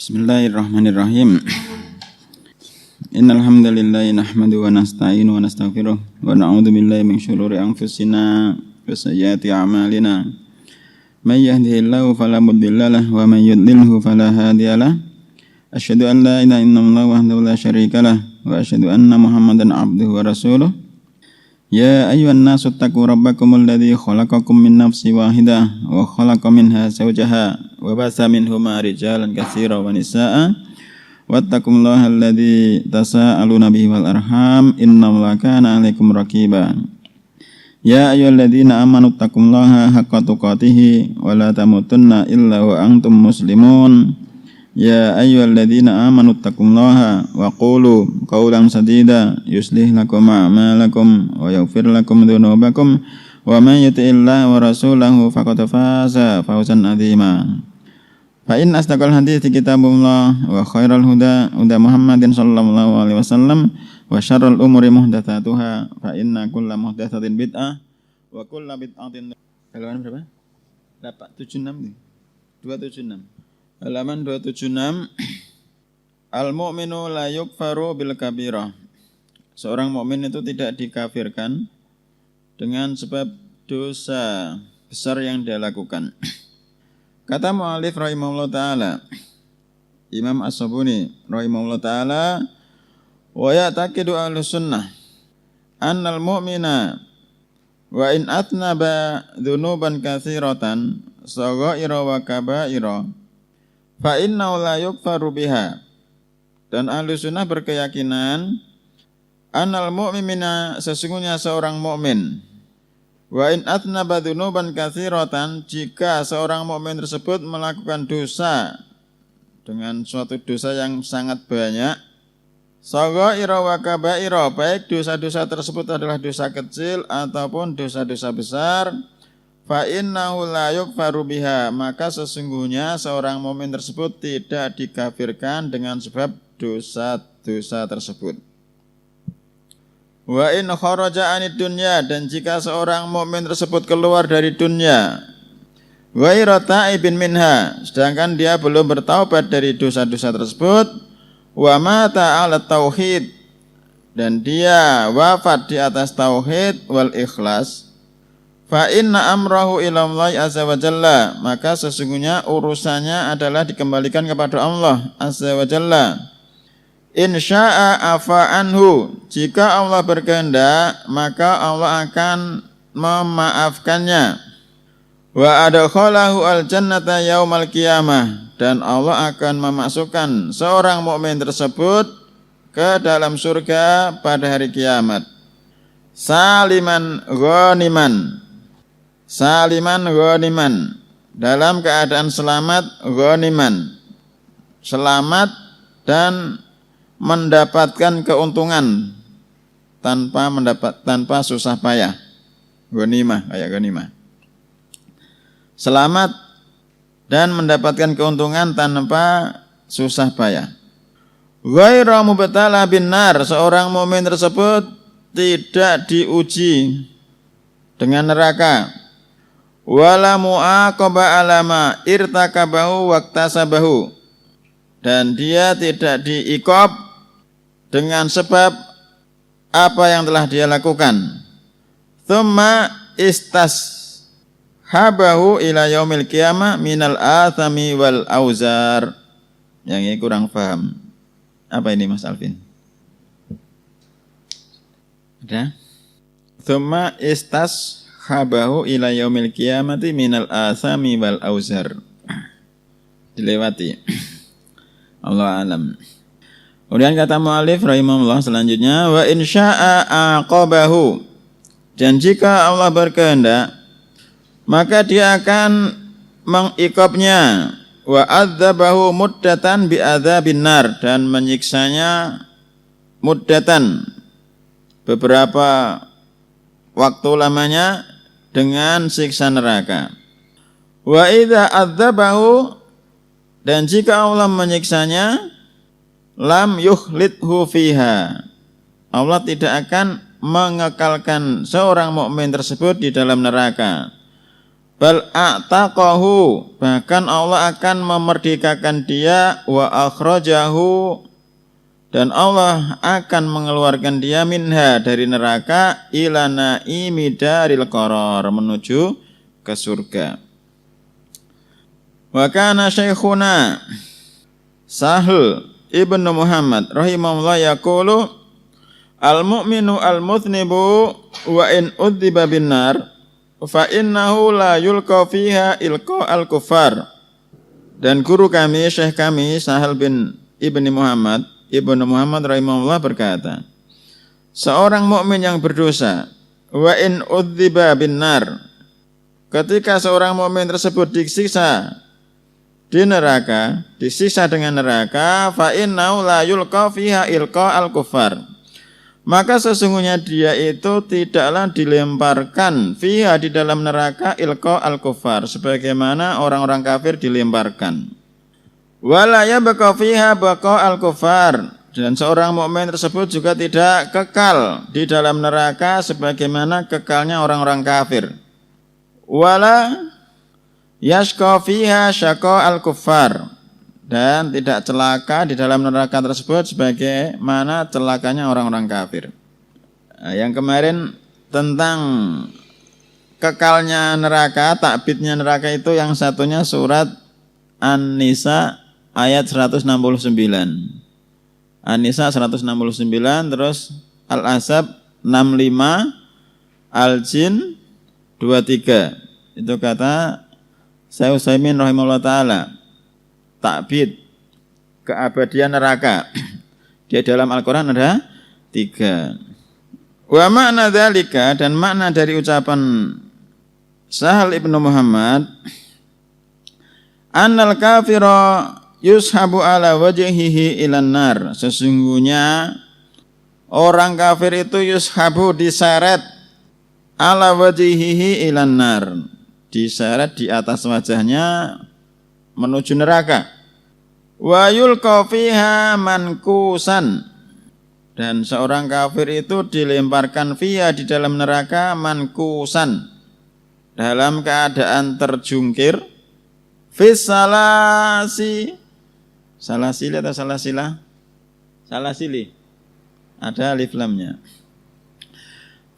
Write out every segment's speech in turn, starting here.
Bismillahirrahmanirrahim. Innal hamdalillah nahmaduhu wa nasta'inu wa nastaghfiruh wa na'udzu billahi min shururi anfusina wa sayyiati a'malina. May yahdihillahu fala mudilla lahu wa may yudlilhu fala hadiya lahu. Asyhadu an la ilaha illallah wahdahu la syarika lahu wa asyhadu anna Muhammadan abduhu wa rasuluh. Ya ayyuhan nasu taqu rabbakumul ladzi khalaqakum min nafsin wahidah wa khalaqa minha zawjaha wa basa minhuma rijalan katsiran wa nisaa'a wattaqullaha alladzi tasaaluna bihi wal arham innallaha kana 'alaikum raqiba. Ya ayyuhalladzina amanu taqullaha haqqa tuqatih wa la tamutunna illa wa antum muslimun. Ya ayyuhalladzina amanu taqullaha wa qulu qawlan sadida yuslih lakum a'malakum wa yaghfir lakum dhunubakum wa man yuti'illaha wa rasulahu faqad faza fawzan 'azima. Fa in asdaqal hadithi kitabullah wa khairal huda Muhammadin sallallahu alaihi wasallam wa syarrul umuri muhdatsatuha fa inna kulla muhdatsatin bid'ah wa kulla bid'atin halaman berapa? 876 276 halaman 276. Al-mu'minu la yukfaru bil kabirah. Seorang mukmin itu tidak dikafirkan dengan sebab dosa besar yang dia lakukan. Kata mu'allif rahimahullah ta'ala, Imam As-Sabuni rahimahullah ta'ala, wa ya'taqidu ahlus sunnah annal mu'mina wa in atnaba dhunuban katsiratan saghaira wa kabaira fa innahu la yukfaru biha. Dan ahlu sunnah berkeyakinan annal mu'mina, sesungguhnya seorang mukmin, wa in atnaba dzunuban katsiratan, jika seorang mukmin tersebut melakukan dosa dengan suatu dosa yang sangat banyak, saghaira wa kabaira, baik dosa-dosa tersebut adalah dosa kecil ataupun dosa-dosa besar, fa innahu la yukfaru biha, maka sesungguhnya seorang mukmin tersebut tidak dikafirkan dengan sebab dosa-dosa tersebut. Wa in kharaja anid dunya, dan jika seorang mukmin tersebut keluar dari dunia, ghairu ta'ibin minha, sedangkan dia belum bertaubat dari dosa-dosa tersebut, wa mata 'ala tauhid, dan dia wafat di atas tauhid wal ikhlas, fa inna amrahu ila Allah azza wa jalla, maka sesungguhnya urusannya adalah dikembalikan kepada Allah azza wa jalla. In syaa afa anhu, jika Allah berkehendak maka Allah akan memaafkannya. Wa adkhalahu al jannata yaumal qiyamah, dan Allah akan memasukkan seorang mukmin tersebut ke dalam surga pada hari kiamat. Saliman ghaniman, dalam keadaan selamat, ghaniman, selamat dan mendapatkan keuntungan tanpa susah payah. Ghanimah, kayak ghanimah. Selamat dan mendapatkan keuntungan tanpa susah payah. Ghairu mubtala bin nar, seorang mukmin tersebut tidak diuji dengan neraka. Wala mu'aqaba alama irtakabahu waqtasabahu, dan dia tidak diiqab dengan sebab apa yang telah dia lakukan. Tsumma istashabahu ila yaumil qiyamah minal athami wal auzar. Yang ini kurang paham. Apa ini Mas Alvin? Ada? Tsumma istashabahu ila yaumil qiyamati minal athami wal auzar. Dilewati. Allah alam. Kemudian kata mu'allif rahimahullah selanjutnya, wa in syaa aqabahu, dan jika Allah berkehendak maka dia akan mengiqabnya, wa adzabahu muddatan bi adzabin nar, dan menyiksanya muddatan, beberapa waktu lamanya, dengan siksa neraka. Wa idza adzabahu, dan jika Allah menyiksanya, lam yukhlidhu fiha, Allah tidak akan mengekalkan seorang mukmin tersebut di dalam neraka. Bal a'taqahu, bahkan Allah akan memerdekakan dia, wa akhrajahu, dan Allah akan mengeluarkan dia minha, dari neraka, ila naimi daril qarar, menuju ke surga. Wa kana syekhuna Sahl ibnu Muhammad rahimahullah yaqulu al-mu'minu al-muznibu wa in udziba bin-nar fa innahu la yulqa fiha ilqa al-kuffar. Dan guru kami, syekh kami Sahl bin Ibnu Muhammad rahimahullah berkata, seorang mukmin yang berdosa, wa in udziba bin-nar, ketika seorang mukmin tersebut disiksa di neraka, disiksa dengan neraka, fa innahu la yulqa fiha ilqa al-kuffar, maka sesungguhnya dia itu tidaklah dilemparkan fiha, di dalam neraka, ilqa al-kuffar, sebagaimana orang-orang kafir dilemparkan. Wala yabqa fiha baqa al-kuffar, dan seorang mukmin tersebut juga tidak kekal di dalam neraka sebagaimana kekalnya orang-orang kafir. Wala yashqa fiha syaqa al-kuffar, dan tidak celaka di dalam neraka tersebut sebagaimana celakanya orang-orang kafir. Nah, yang kemarin tentang kekalnya neraka, takbitnya neraka itu yang satunya surat An-Nisa ayat 169. An-Nisa 169, terus Al-Ahzab 65, Al-Jin 23. Itu kata Syekh Utsaimin rahimahullah ta'ala, takbit keabadian neraka di dalam Al-Quran ada 3. Wa makna dzalika, dan makna dari ucapan Sahl ibnu Muhammad, annal kafira yushabu ala wajhihi ilan nar, sesungguhnya orang kafir itu yushabu, diseret, ala wajhihi ilan nar, diseret di atas wajahnya menuju neraka. Wa yulqa fiha mankusan, dan seorang kafir itu dilemparkan fiha, di dalam neraka, mankusan, dalam keadaan terjungkir, fis salasi, salasili atau salasila, salasili, ada alif lamnya,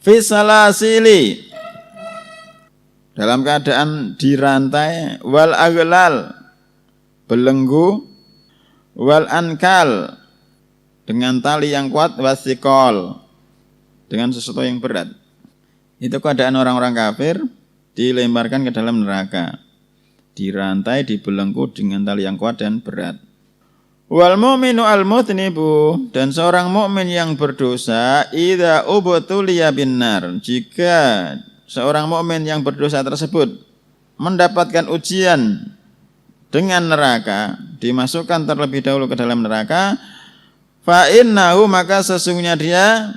fis salasili, dalam keadaan dirantai, wal aghlal, belenggu, wal ankal, dengan tali yang kuat, wasikol, dengan sesuatu yang berat. Itu keadaan orang-orang kafir dilemparkan ke dalam neraka, dirantai, dibelenggu dengan tali yang kuat dan berat. Wal mu'minu al-mudhnibu, dan seorang mukmin yang berdosa, idza ubtuliya binnar, jika seorang mukmin yang berdosa tersebut mendapatkan ujian dengan neraka, dimasukkan terlebih dahulu ke dalam neraka, fa innahu, maka sesungguhnya dia,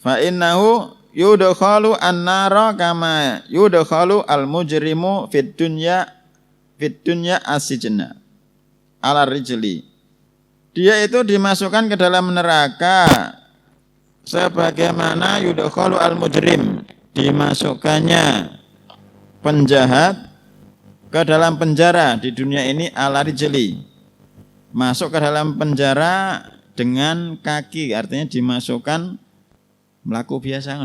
fa innahu yudkhalu an-nara kama yudkhalu al-mujrimu fid dunya asijna ala rijli, dia itu dimasukkan ke dalam neraka sebagaimana yudkhalu al-mujrim, dimasukkannya penjahat ke dalam penjara di dunia ini, ala rijli, masuk ke dalam penjara dengan kaki, artinya dimasukkan melaku biasa,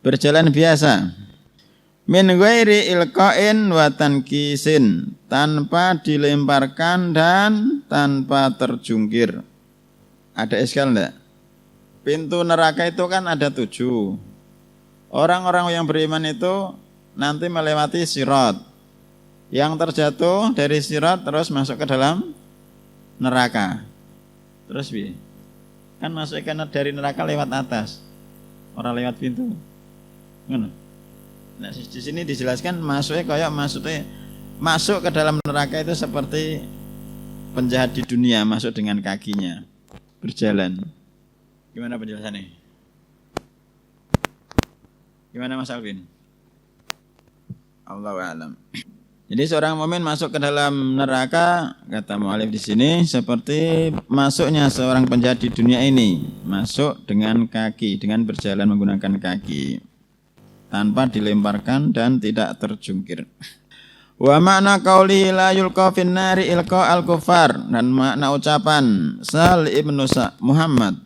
berjalan biasa, min ghairi ilqain wa tankisin, tanpa dilemparkan dan tanpa terjungkir. Ada iskal enggak? Pintu neraka itu kan ada 7. Orang-orang yang beriman itu nanti melewati sirat, yang terjatuh dari sirat terus masuk ke dalam neraka. Terus bi, kan masukkan dari neraka lewat atas, orang lewat pintu. Nah, di sini dijelaskan masuknya kayak masuk ke dalam neraka itu seperti penjahat di dunia masuk dengan kakinya berjalan. Gimana penjelasannya? Gimana Mas Alvin? Allahu a'lam. Jadi seorang mukmin masuk ke dalam neraka, kata mu'alif di sini, seperti masuknya seorang penjahat di dunia ini, masuk dengan kaki, dengan berjalan menggunakan kaki. tanpa dilemparkan dan tidak terjungkir. Wa makna qauli la yulqa fin nari ilqa al-kufar, dan makna ucapan Sahal ibnu Muhammad,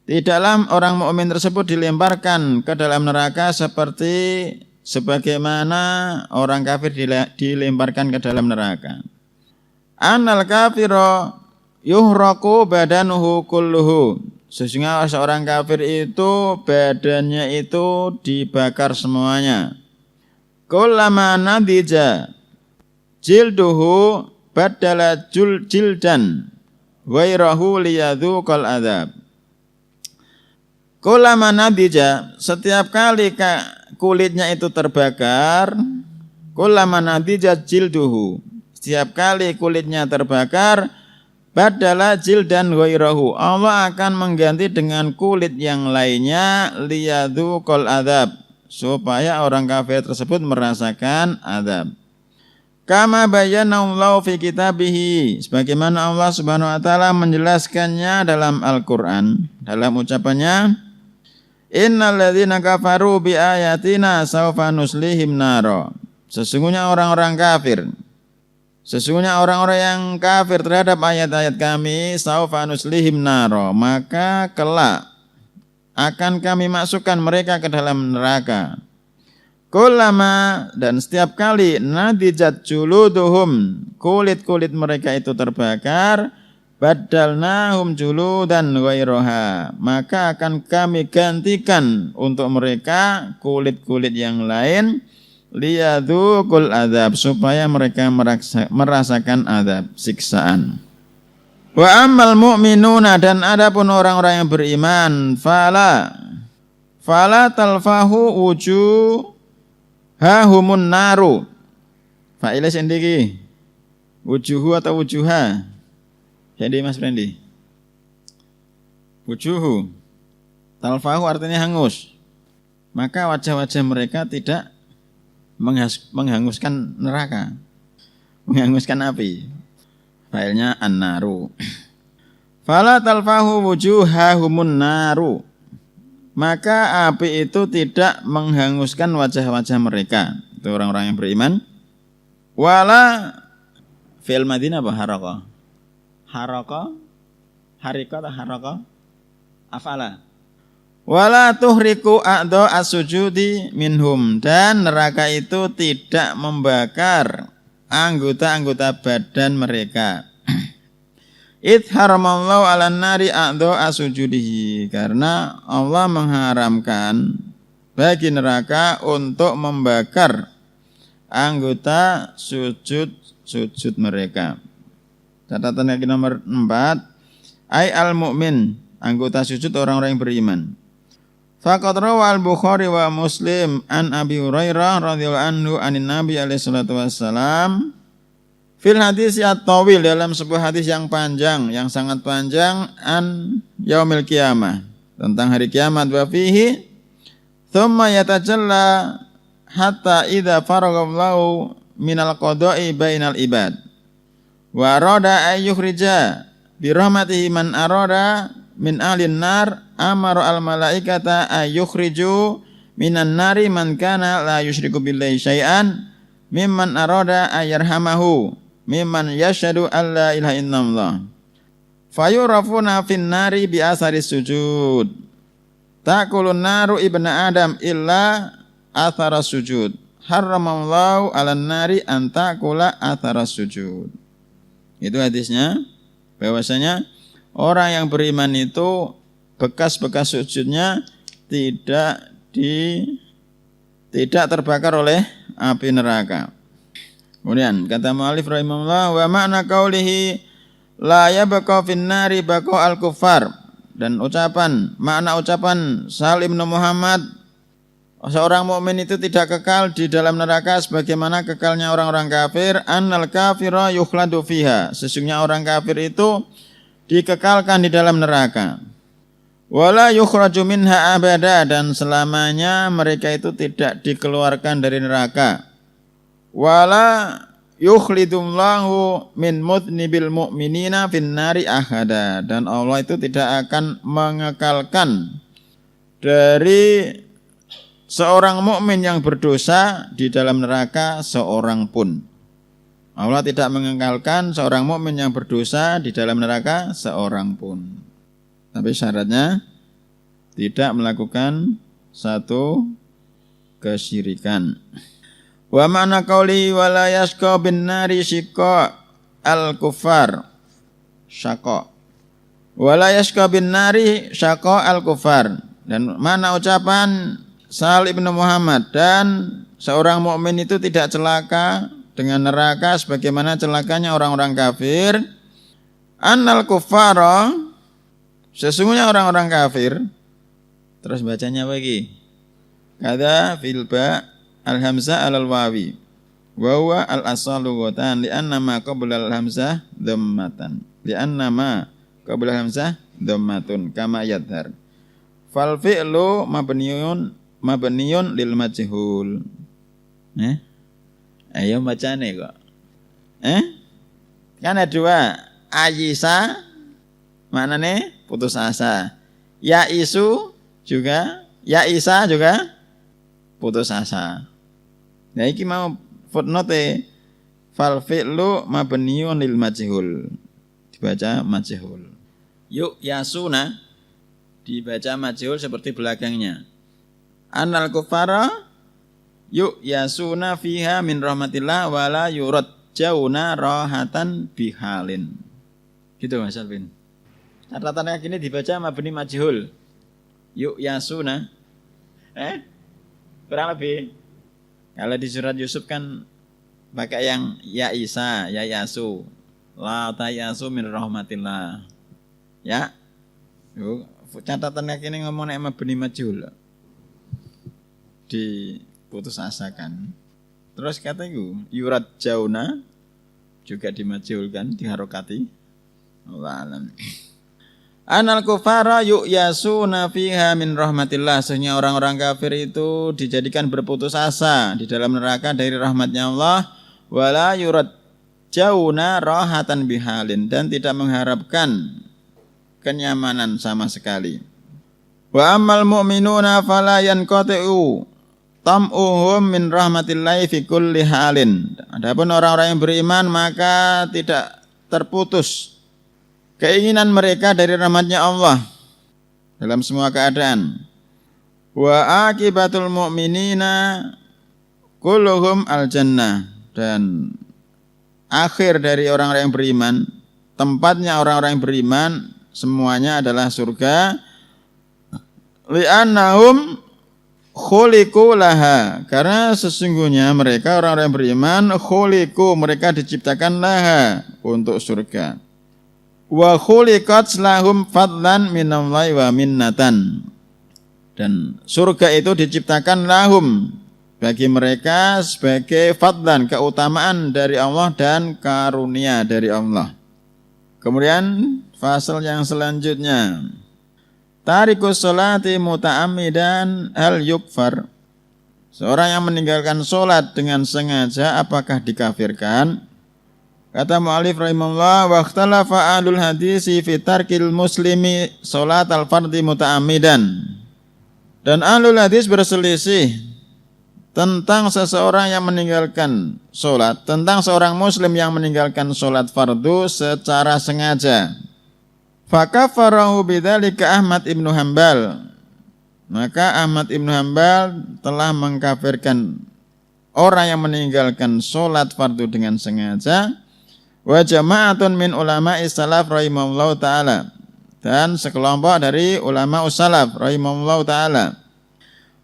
tidaklah orang mukmin tersebut dilemparkan ke dalam neraka seperti sebagaimana orang kafir dilemparkan ke dalam neraka. Anal kafiro yuhraku badanuhu kulluhu, sesungguhnya seorang kafir itu badannya itu dibakar semuanya. Kullama nadija jilduhu badala jildan wairahu liyadzuqal adzab. Kullama nadija, setiap kali kulitnya itu terbakar, kullama nadija jilduhu, setiap kali kulitnya terbakar, badala jildan wairahu, Allah akan mengganti dengan kulit yang lainnya, liyadzuqal adzab, supaya orang kafir tersebut merasakan azab. Kama bayyanahu fi kitabihi, sebagaimana Allah Subhanahu wa taala menjelaskannya dalam Al-Qur'an, dalam ucapannya, innal ladzina kafaru bi ayatina sawfa nuslihim naro. Sesungguhnya orang-orang yang kafir terhadap ayat-ayat kami, sawfa nuslihim naro, maka kelak akan kami masukkan mereka ke dalam neraka. Kullama, dan setiap kali nadijat juluduhum, kulit-kulit mereka itu terbakar, badalnahum juludan ghairaha, maka akan kami gantikan untuk mereka kulit-kulit yang lain, liyadzuqul adzab, supaya mereka merasakan azab, siksaan. Wa ammal mu'minuna, dan adapun orang-orang yang beriman, fala talfahu wujuhahumun naru. Fa'ila sendiri wujuhu atau wujuha? Jadi Mas Frendi, wujuhu talfahu artinya hangus, maka wajah-wajah mereka tidak menghanguskan neraka, menghanguskan api. Failnya an-naru. Fala talfahu wujuhahumun naru, maka api itu tidak menghanguskan wajah-wajah mereka, itu orang-orang yang beriman. Wala fil madinah apa haraka? Harika atau haraka? Afala. Wala tuhriku a'dha as-sujudi minhum, dan neraka itu tidak membakar anggota-anggota badan mereka. Idh haramallahu 'alan nari a'dha as-sujudihi, karena Allah mengharamkan bagi neraka untuk membakar anggota sujud mereka. Catatan yang nomor 4, ai al-mu'min, anggota sujud orang-orang yang beriman. Faqad rawa al-Bukhari wa Muslim an Abi Hurairah radhiyallahu anhu anin Nabi alaihi salatu wassalam fil hadis at-tawil, dalam sebuah hadis yang panjang, yang sangat panjang, an yaumil qiyamah, tentang hari kiamat, wa fihi thumma yatajalla hatta idza faraghallahu minal qada'i bainal ibad wa arada ay yukhrija bi rahmatihi man arada min ahlin nar, amara al malaikata ay yukhriju minan nari man kana la yusyriku billahi syai'an mimman arada ay yarhamahu mimman yashhadu an la ilaha illallah fayurafuna fin nari bi asari sujud taqulun naru ibna adam illa athara sujud haramallahu 'alan nari an taqula athara sujud. Itu hadisnya, bahwasanya orang yang beriman itu bekas-bekas sujudnya tidak terbakar oleh api neraka. Kemudian kata mu'allif rahimahullah, wa makna qaulihi la yabqa fin nari baqa al-kuffar, dan makna ucapan Sahal ibnu Muhammad, seorang mukmin itu tidak kekal di dalam neraka sebagaimana kekalnya orang-orang kafir. Annal kafira yukhladu fiha, sesungguhnya orang kafir itu dikekalkan di dalam neraka. Wala yukhraju minha abada, dan selamanya mereka itu tidak dikeluarkan dari neraka. Wala yukhlidullahu min mudnibil mu'minina fin nari ahada, dan Allah itu tidak akan mengekalkan dari seorang mukmin yang berdosa di dalam neraka seorang pun. Allah tidak mengekalkan seorang mukmin yang berdosa di dalam neraka seorang pun. Tapi syaratnya tidak melakukan satu kesyirikan. Wa ma'na qauli wala yasqa bin nari syiqa al-kufar syaqa. Wala yasqa bin nari syaqa al-kufar. Dan mana ucapan Sahal ibnu Muhammad, dan seorang mukmin itu tidak celaka dengan neraka sebagaimana celakanya orang-orang kafir. Annal kuffara, sesungguhnya orang-orang kafir. Terus bacanya lagi. Kada fil ba al hamzah alal wawi. Wa huwa al asalu ghatan li anna ma qabla al hamzah dhammatan. Li anna ma qabla al hamzah dhammatun kama yadhar. Fal fi'lu mabniyun lil majhul. Ayo bacane kok. Kan ada dua. Ayisa maknane putus asa. Yaisu juga, Yaisa juga putus asa. Nah iki mau footnote fal fi'lu mabniyun lil majhul. Dibaca majhul. Yuk yasuna dibaca majhul seperti belakangnya. Annal kufara yuk yasuna fiha min rahmatillah wala yurajjauna rahatan bihalin. Gitu Mas Alvin. Catatan kayak gini dibaca mabni majhul. Yuk yasuna. Kurang lebih. Kalau di surat Yusuf kan pakai yang ya Isa, ya Yasu. La tayasu min rahmatillah. Ya. Yuk, catatan kayak gini ngomong nek mabni majhul. Diputus asakan. Terus kata itu yurajjauna juga dimajhulkan, diharokati. Allah alam. Anal kufara yu'yasuna fiha min rahmatillah. Sesungguhnya orang-orang kafir itu dijadikan berputus asa di dalam neraka dari rahmatnya Allah. Wala yurajjauna rahatan bihalin, dan tidak mengharapkan kenyamanan sama sekali. Wa ammal mu'minuna fala yanqati'u tam'uhum min rahmatillahi fi kulli halin. Adapun orang-orang yang beriman maka tidak terputus keinginan mereka dari rahmatnya Allah dalam semua keadaan. Wa akibatul mu'minina kulluhum al-jannah, dan akhir dari orang-orang yang beriman, tempatnya orang-orang yang beriman semuanya adalah surga. Li'annahum khuliqu laha, karena sesungguhnya mereka orang-orang yang beriman khuliqu, mereka diciptakan laha, untuk surga. Wa khuliqat lahum fadlan minallahi wa minnatan, dan surga itu diciptakan lahum, bagi mereka sebagai fadlan, keutamaan dari Allah dan karunia dari Allah. Kemudian fasal yang selanjutnya, tarikus sholati muta'ammidan hal yukfar. Seorang yang meninggalkan sholat dengan sengaja apakah dikafirkan? Kata mu'alif rahimahullah, wa ikhtalafa ahlul hadisi fi tarkil muslimi sholat al-fardhi muta'ammidan. Dan ahlul hadis berselisih tentang seseorang yang meninggalkan sholat, tentang seorang muslim yang meninggalkan sholat fardu secara sengaja. Fakafarahu bidzalika Ahmad ibnu Hanbal. Maka Ahmad ibnu Hanbal telah mengkafirkan orang yang meninggalkan sholat fardu dengan sengaja. Wa jama'atun min ulama'i salaf rahimahullahu ta'ala, dan sekelompok dari ulama salaf rahimahullahu ta'ala.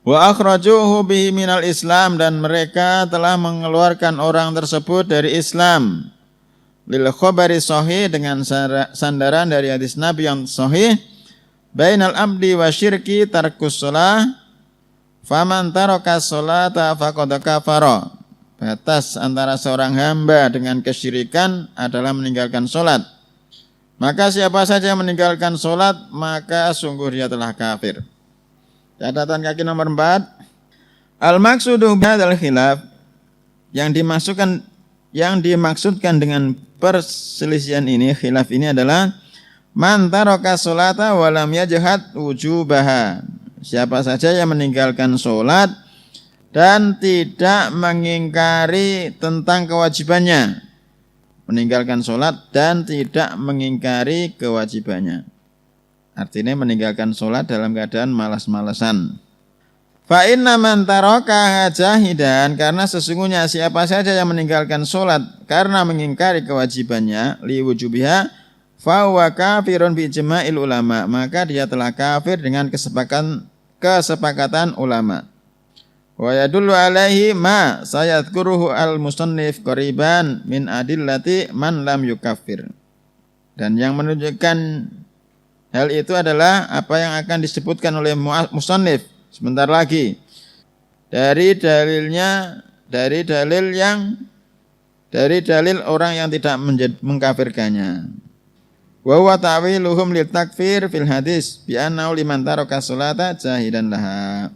Wa akhrajuhu bihi minal Islam, dan mereka telah mengeluarkan orang tersebut dari Islam. Lil khabari sahih, dengan sandaran dari hadis Nabi yang sahih. Bainal abdi wa syirki tarkus shalah, faman taraka sholata faqad kafara. Batas antara seorang hamba dengan kesyirikan adalah meninggalkan sholat. Maka siapa saja yang meninggalkan sholat, maka sungguh dia telah kafir. Catatan kaki nomor 4. Al-maqsudu bihadzal khilaf, yang dimaksudkan dengan perselisihan ini, khilaf ini adalah man taraka sholata wa lam yajhad wujubaha, Siapa saja yang meninggalkan sholat dan tidak mengingkari tentang kewajibannya. Meninggalkan sholat dan tidak mengingkari kewajibannya. Artinya meninggalkan sholat dalam keadaan malas-malasan. Fa inna man tarakaha jahidan, karena sesungguhnya siapa saja yang meninggalkan sholat karena mengingkari kewajibannya liwujubiha fa huwa kafirun bi ijma'il ulama, maka dia telah kafir dengan kesepakatan ulama. Wa yadullu alaihi ma sayadkuruhu al-musannif qariban min adillati man lam yukaffir. Dan yang menunjukkan hal itu adalah apa yang akan disebutkan oleh musannif sebentar lagi dari dalil orang yang tidak mengkafirkannya. Wa huwa ta'wiluhum lil takfir fil hadis bi annahu liman taraka sholata jahidan laha.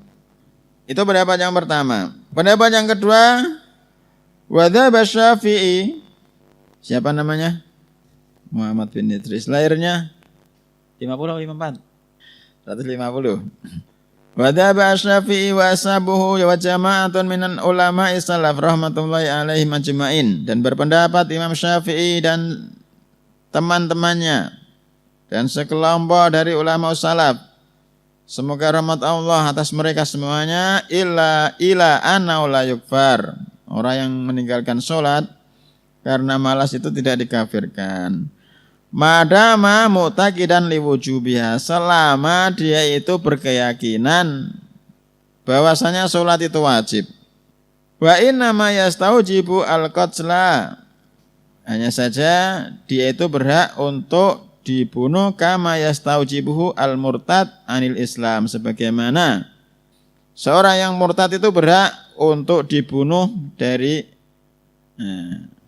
Itu pendapat yang pertama. Pendapat yang kedua, wa dzaba Syafi'i. Siapa namanya? Muhammad bin Idris. Lahirnya 50 atau 54? 150. Wa dzaba Syafi'i wa ashabuhu wa jama'atun minan ulama'i salaf rahmatullahi alaihim ajma'in. Dan berpendapat Imam Syafi'i dan teman-temannya dan sekelompok dari ulama salaf, semoga rahmat Allah atas mereka semuanya, ila annahu la yukfar. Orang yang meninggalkan sholat karena malas itu tidak dikafirkan. Madama mu'taqidan liwujubiha, selama dia itu berkeyakinan bahwasanya sholat itu wajib. Wa inna ma yastaujibu al-qatla, hanya saja dia itu berhak untuk dibunuh kama yastaujibuhu al-murtad anil Islam, sebagaimana seorang yang murtad itu berhak untuk dibunuh dari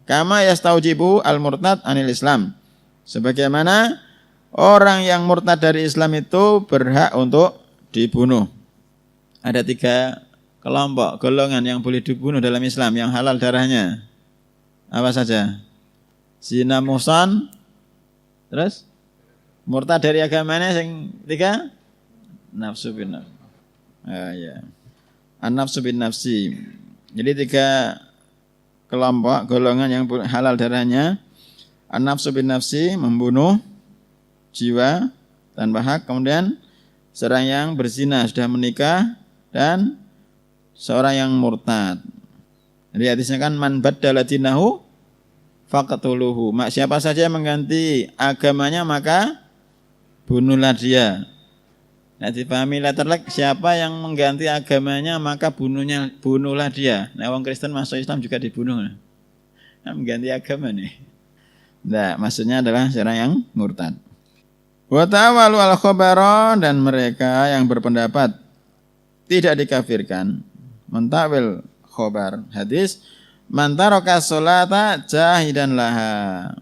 kama yastaujibuhu al-murtad anil Islam, sebagaimana orang yang murtad dari Islam itu berhak untuk dibunuh. Ada 3 kelompok golongan yang boleh dibunuh dalam Islam, yang halal darahnya. Apa saja? Zina, muhsan, terus murtad dari agamanya yang 3, nafsu bin nafsi. An-nafsu bin nafsi. Jadi 3 kelompok golongan yang halal darahnya. An-nafsu bin nafsi, membunuh jiwa tanpa hak, kemudian seorang yang berzina sudah menikah, dan seorang yang murtad. Jadi hadisnya kan man baddala dinahu faqtuluhu. Siapa saja yang mengganti agamanya maka bunuhlah dia. Nah, dipahami letterlek, siapa yang mengganti agamanya maka bunuhlah dia. Nah, orang Kristen masuk Islam juga dibunuh. Nah, mengganti agama nih. Nah, maksudnya adalah seorang yang murtad. Wa ta'awalu al-khabara, dan mereka yang berpendapat tidak dikafirkan, mentakwil khabar hadis man taraka sholata jahidan laha.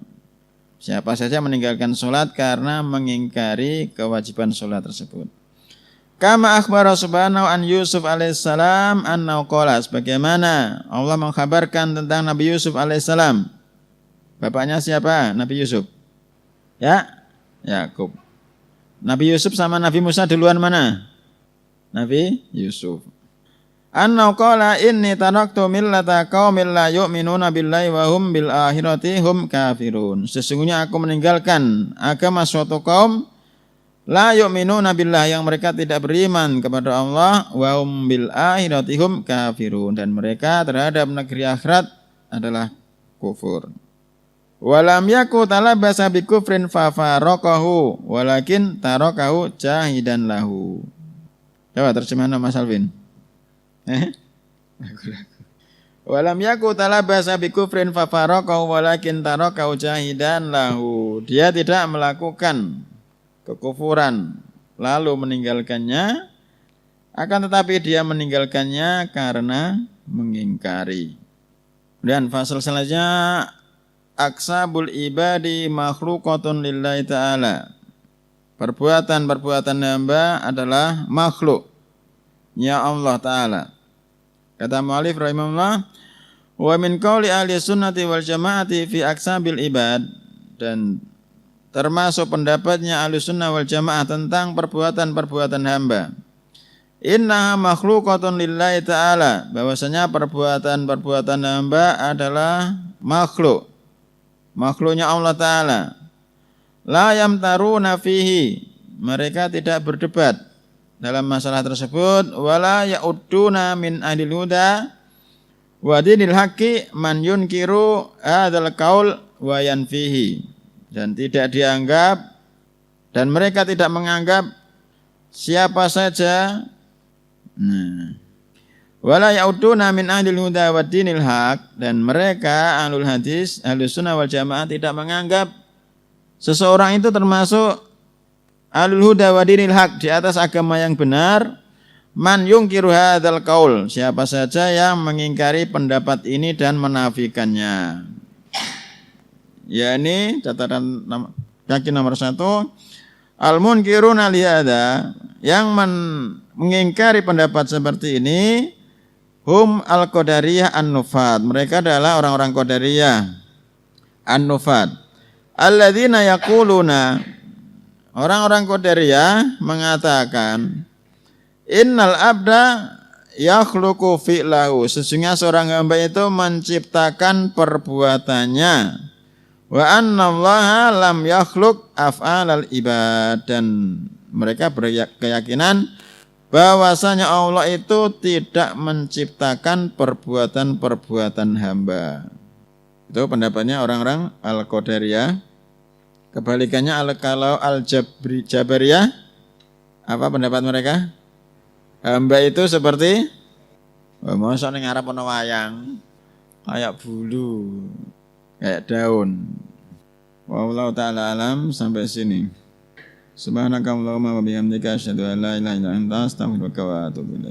Siapa saja meninggalkan sholat karena mengingkari kewajiban sholat tersebut. Kama akhbara subhanahu an Yusuf alaihissalam annahu qala, sebagaimana Allah mengkhabarkan tentang Nabi Yusuf alaihissalam. Bapaknya siapa? Nabi Yusuf. Ya, Yakub. Nabi Yusuf sama Nabi Musa duluan mana? Nabi Yusuf. Annahu qala inni taraktu millata qaumin la yu'minuna billahi wa hum bil akhirati hum kafirun. Sesungguhnya aku meninggalkan agama suatu kaum la yu'minuna billahi, yang mereka tidak beriman kepada Allah, wa hum bil akhirati hum kafirun, dan mereka terhadap negeri akhirat adalah kufur. Walam yaku talabasa bi kufrin fa faraqahu walakin tarakahu jahidan lahu. Coba terjemahan Mas Alvin. Walam yaku talabasa bi kufrin fa faraqahu walakin tarakahu jahidan lahu. Dia tidak melakukan kekufuran lalu meninggalkannya, akan tetapi dia meninggalkannya karena mengingkari. Dan fasal selanjutnya, aksabul ibadi makhluqatun lillahi ta'ala. Perbuatan-perbuatan hamba adalah makhluk ya Allah Ta'ala. Kata mu'alif rahimahullah, wa min qawli ahli sunnati wal jama'ati fi aksabil ibad, dan termasuk pendapatnya ahli sunnah wal jamaah tentang perbuatan-perbuatan hamba. Innaha makhluqatun lillahi ta'ala, bahwasanya perbuatan-perbuatan hamba adalah makhluknya Allah Ta'ala. La yamtaruna fihi, mereka tidak berdebat dalam masalah tersebut. Wala ya'udduna min ahlil huda wa dinil haqqi man yunkiru hadzal qaul wa yanfihi, dan tidak dianggap dan mereka tidak menganggap siapa saja wala ya'uduna min ahlil huda wa dinil haq, dan mereka ahlul hadis, ahlus sunnah wal jamaah tidak menganggap seseorang itu termasuk ahlul huda wa dinil haq, di atas agama yang benar. Man yungkiru hadzal qaul, siapa saja yang mengingkari pendapat ini dan menafikannya. Ya, ini catatan kaki nomor 1. Al-munkiruna lihada, yang mengingkari pendapat seperti ini, hum al-qadariyah an-nufat, mereka adalah orang-orang qadariyah an-nufat. Alladzina yaquluna, orang-orang qadariyah mengatakan, innal abda yakhluqu fi'lahu, sesungguhnya seorang hamba itu menciptakan perbuatannya. Wa annallaha lam yakhluq af'alal ibad, dan mereka berkeyakinan bahwasanya Allah itu tidak menciptakan perbuatan-perbuatan hamba. Itu pendapatnya orang-orang Al-Qadariyah. Kebalikannya kalau Al-Jabariyah, apa pendapat mereka? Hamba itu seperti masa ning ngarep ana wayang, kayak bulu, kayak daun. Wallahu ta'ala alam. Sampai sini. Subhanakallahumma wa bihamdika asyhadu an la ilaha illa anta astaghfiruka wa atubu ilaik.